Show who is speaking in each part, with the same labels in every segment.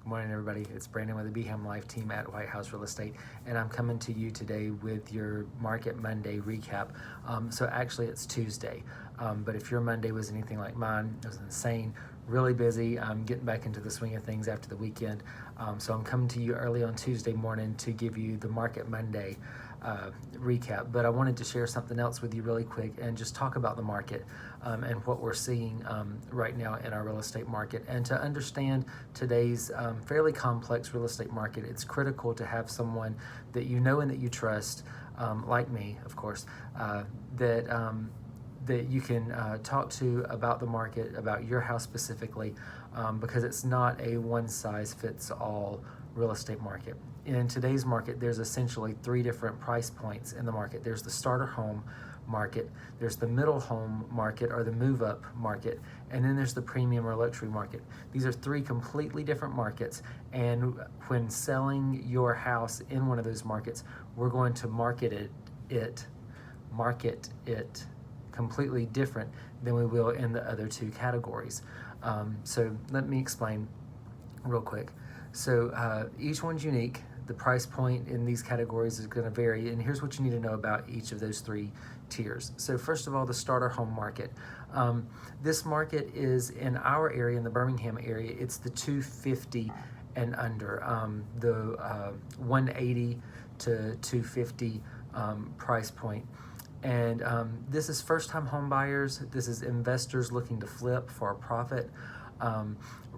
Speaker 1: Good morning, everybody. It's Brandon with the BHAM Life team at White House Real Estate, and I'm coming to you today with your Market Monday recap. So actually, it's Tuesday, but if your Monday was anything like mine, it was insane, really busy. I'm getting back into the swing of things after the weekend, so I'm coming to you early on Tuesday morning to give you the Market Monday recap. But I wanted to share something else with you really quick and just talk about the market and what we're seeing right now in our real estate market. And to understand today's fairly complex real estate market, it's critical to have someone that you know and that you trust, like me, of course, that you can talk to about the market, about your house specifically, because it's not a one-size-fits-all real estate market. In today's market, there's essentially three different price points in the market. There's the starter home market, there's the middle home market or the move-up market, and then there's the premium or luxury market. These are three completely different markets, and when selling your house in one of those markets, we're going to market it completely different than we will in the other two categories. So let me explain real quick. So each one's unique. The price point in these categories is going to vary, and here's what you need to know about each of those three tiers. So first of all, the starter home market. This market is in our area, in the Birmingham area, it's the 250 and under, the 180 to 250 price point. And this is first-time home buyers. This is investors looking to flip for a profit.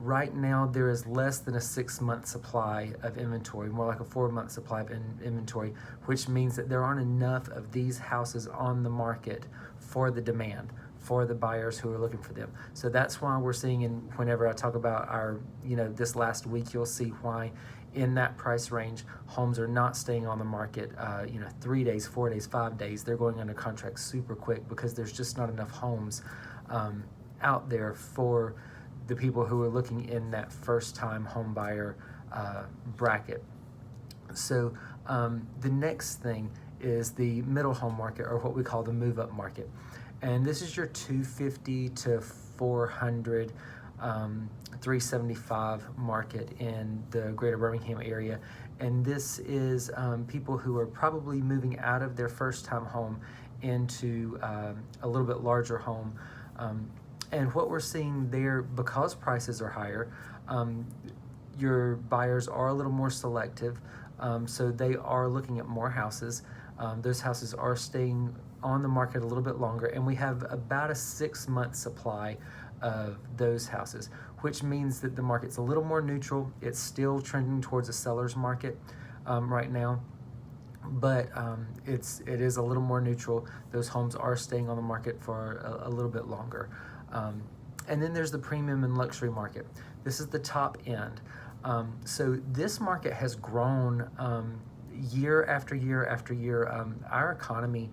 Speaker 1: Right now, there is less than a 6-month supply of inventory, more like a 4-month supply of inventory, which means that there aren't enough of these houses on the market for the demand, for the buyers who are looking for them. So that's why we're seeing, and whenever I talk about our, this last week, you'll see why in that price range, homes are not staying on the market, 3 days, 4 days, 5 days. They're going under contract super quick because there's just not enough homes out there for the people who are looking in that first-time home buyer bracket. So the next thing is the middle home market, or what we call the move-up market. And this is your 250 to 400, 375 market in the greater Birmingham area. And this is people who are probably moving out of their first-time home into a little bit larger home. And what we're seeing there, because prices are higher, your buyers are a little more selective, so they are looking at more houses. Those houses are staying on the market a little bit longer, and we have about a 6-month supply of those houses, which means that the market's a little more neutral. It's still trending towards a seller's market right now, but it is a little more neutral. Those homes are staying on the market for a little bit longer. And then there's the premium and luxury market. This is the top end. So this market has grown year after year after year. Our economy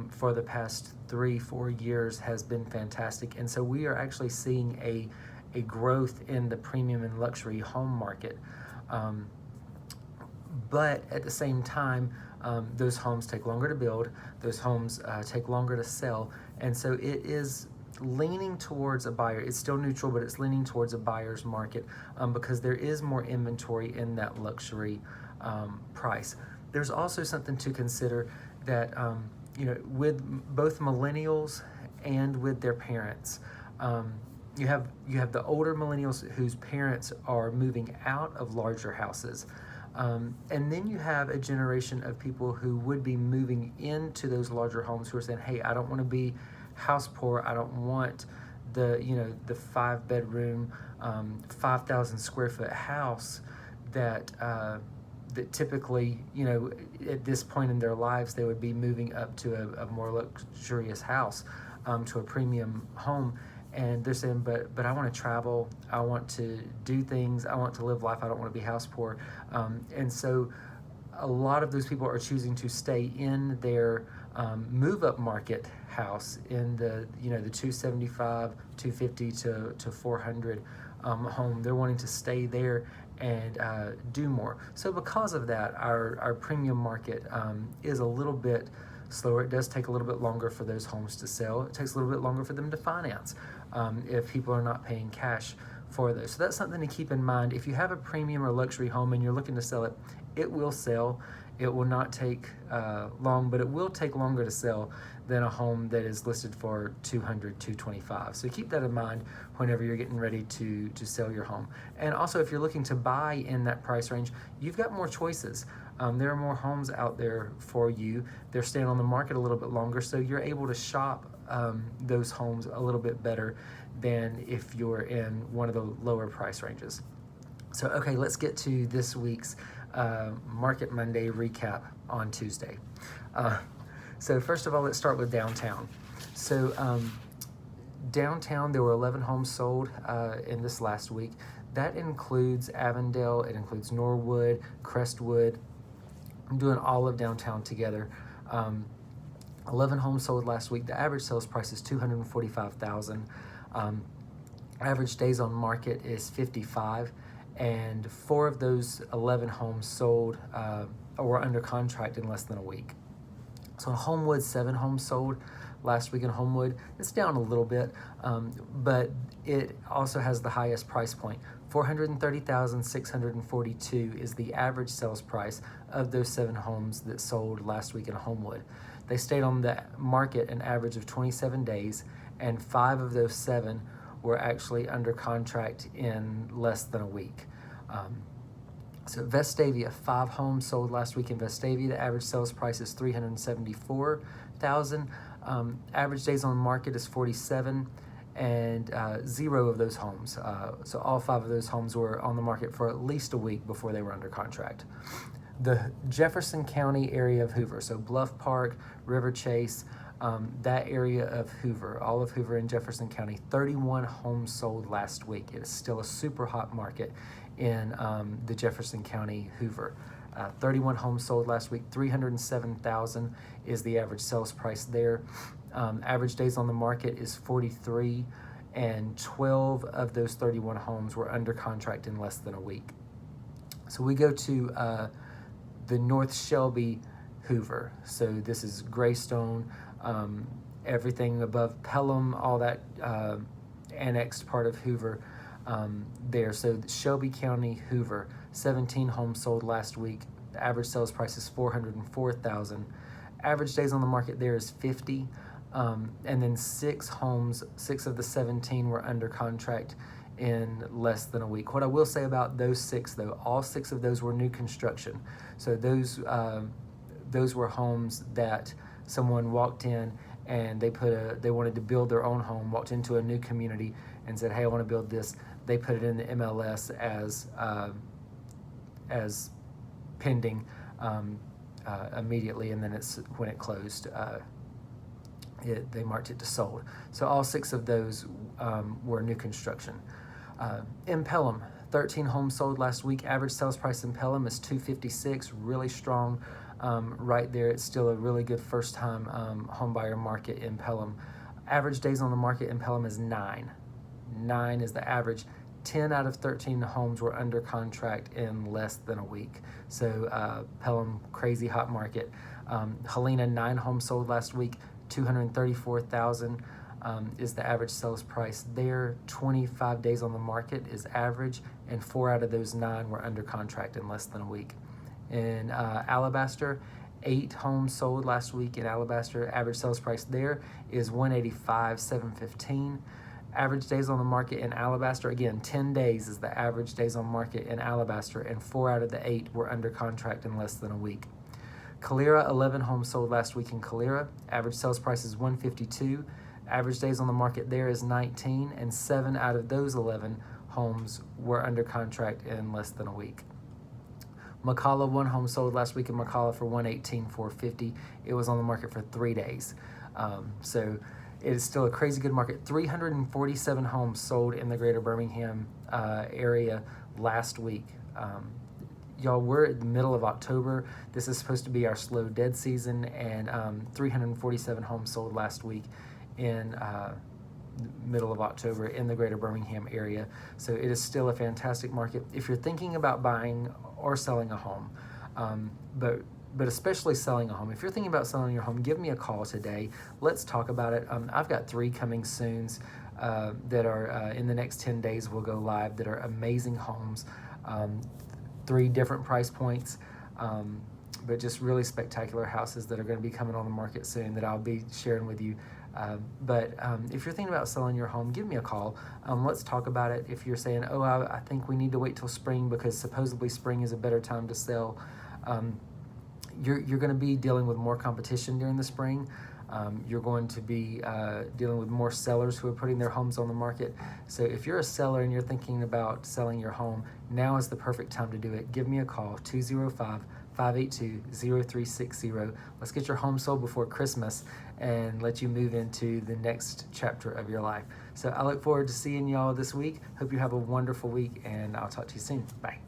Speaker 1: for the past 3-4 years has been fantastic, and so we are actually seeing a growth in the premium and luxury home market. But at the same time, those homes take longer to build. Those homes take longer to sell, and so it is leaning towards a buyer. It's still neutral, but it's leaning towards a buyer's market because there is more inventory in that luxury price. There's also something to consider that with both millennials and with their parents, you have the older millennials whose parents are moving out of larger houses. And then you have a generation of people who would be moving into those larger homes who are saying, hey, I don't want to be house poor. I don't want the 5-bedroom, 5,000 square foot house that typically, at this point in their lives, they would be moving up to a more luxurious house, to a premium home. And they're saying, but I want to travel, I want to do things, I want to live life, I don't want to be house poor. And so a lot of those people are choosing to stay in their move-up market house in the 275, 250 to 400 home. They're wanting to stay there and do more. So because of that, our premium market is a little bit slower. It does take a little bit longer for those homes to sell. It takes a little bit longer for them to finance if people are not paying cash for those. So that's something to keep in mind. If you have a premium or luxury home and you're looking to sell it, it will sell. It will not take long, but it will take longer to sell than a home that is listed for $200, $225. So keep that in mind whenever you're getting ready to sell your home. And also, if you're looking to buy in that price range, you've got more choices. There are more homes out there for you. They're staying on the market a little bit longer, so you're able to shop those homes a little bit better than if you're in one of the lower price ranges. So, okay, let's get to this week's Market Monday recap on Tuesday. So first of all, let's start with downtown. So downtown, there were 11 homes sold in this last week. That includes Avondale, it includes Norwood, Crestwood. I'm doing all of downtown together. 11 homes sold last week. The average sales price is $245,000. Average days on market is 55. And 4 of those 11 homes sold were under contract in less than a week. So in Homewood, 7 homes sold last week in Homewood. It's down a little bit, but it also has the highest price point. $430,642 is the average sales price of those 7 homes that sold last week in Homewood. They stayed on the market an average of 27 days, and 5 of those 7 were actually under contract in less than a week. So Vestavia, 5 homes sold last week in Vestavia. The average sales price is $374,000. Average days on market is 47, and 0 of those homes. So all 5 of those homes were on the market for at least a week before they were under contract. The Jefferson County area of Hoover, so Bluff Park, River Chase, that area of Hoover, all of Hoover in Jefferson County, 31 homes sold last week. It is still a super hot market in the Jefferson County Hoover. 31 homes sold last week, $307,000 is the average sales price there. Average days on the market is 43, and 12 of those 31 homes were under contract in less than a week. So we go to the North Shelby Hoover. So this is Greystone, everything above Pelham, all that annexed part of Hoover there. So Shelby County Hoover, 17 homes sold last week. The average sales price is $404,000. Average days on the market there is 50, and then 6 homes, 6 of the 17 were under contract in less than a week. What I will say about those 6, though, all 6 of those were new construction. So those were homes that someone walked in and they wanted to build their own home, walked into a new community and said, "Hey, I want to build this." They put it in the MLS as pending immediately, and then when it closed, they marked it to sold. So all 6 of those were new construction. In Pelham, 13 homes sold last week. Average sales price in Pelham is $256, really strong right there. It's still a really good first-time home buyer market in Pelham. Average days on the market in Pelham is 9. 9 is the average. 10 out of 13 homes were under contract in less than a week. So Pelham, crazy hot market. Helena, 9 homes sold last week. $234,000 is the average sales price there. 25 days on the market is average, and 4 out of those 9 were under contract in less than a week. In Alabaster, 8 homes sold last week in Alabaster. Average sales price there is $185,715. Average days on the market in Alabaster, again, 10 days is the average days on market in Alabaster, and 4 out of the 8 were under contract in less than a week. Calera, 11 homes sold last week in Calera. Average sales price is $152. Average days on the market there is 19, and 7 out of those 11 homes were under contract in less than a week. McCalla, 1 home sold last week in McCalla for $118,450. It was on the market for 3 days. So it is still a crazy good market. 347 homes sold in the greater Birmingham area last week. Y'all, we're at the middle of October. This is supposed to be our slow dead season, and 347 homes sold last week in middle of October in the greater Birmingham area. So it is still a fantastic market if you're thinking about buying or selling a home, but especially selling a home. If you're thinking about selling your home, give me a call today. Let's talk about it. I've got 3 coming soon. that are in the next 10 days will go live that are amazing homes, 3 different price points, but just really spectacular houses that are going to be coming on the market soon that I'll be sharing with you. But if you're thinking about selling your home, give me a call. Let's talk about it. If you're saying, oh, I think we need to wait till spring because supposedly spring is a better time to sell, you're going to be dealing with more competition during the spring. You're going to be dealing with more sellers who are putting their homes on the market. So if you're a seller and you're thinking about selling your home, now is the perfect time to do it. Give me a call, 205-582-0360. Let's get your home sold before Christmas and let you move into the next chapter of your life. So I look forward to seeing y'all this week. Hope you have a wonderful week, and I'll talk to you soon. Bye.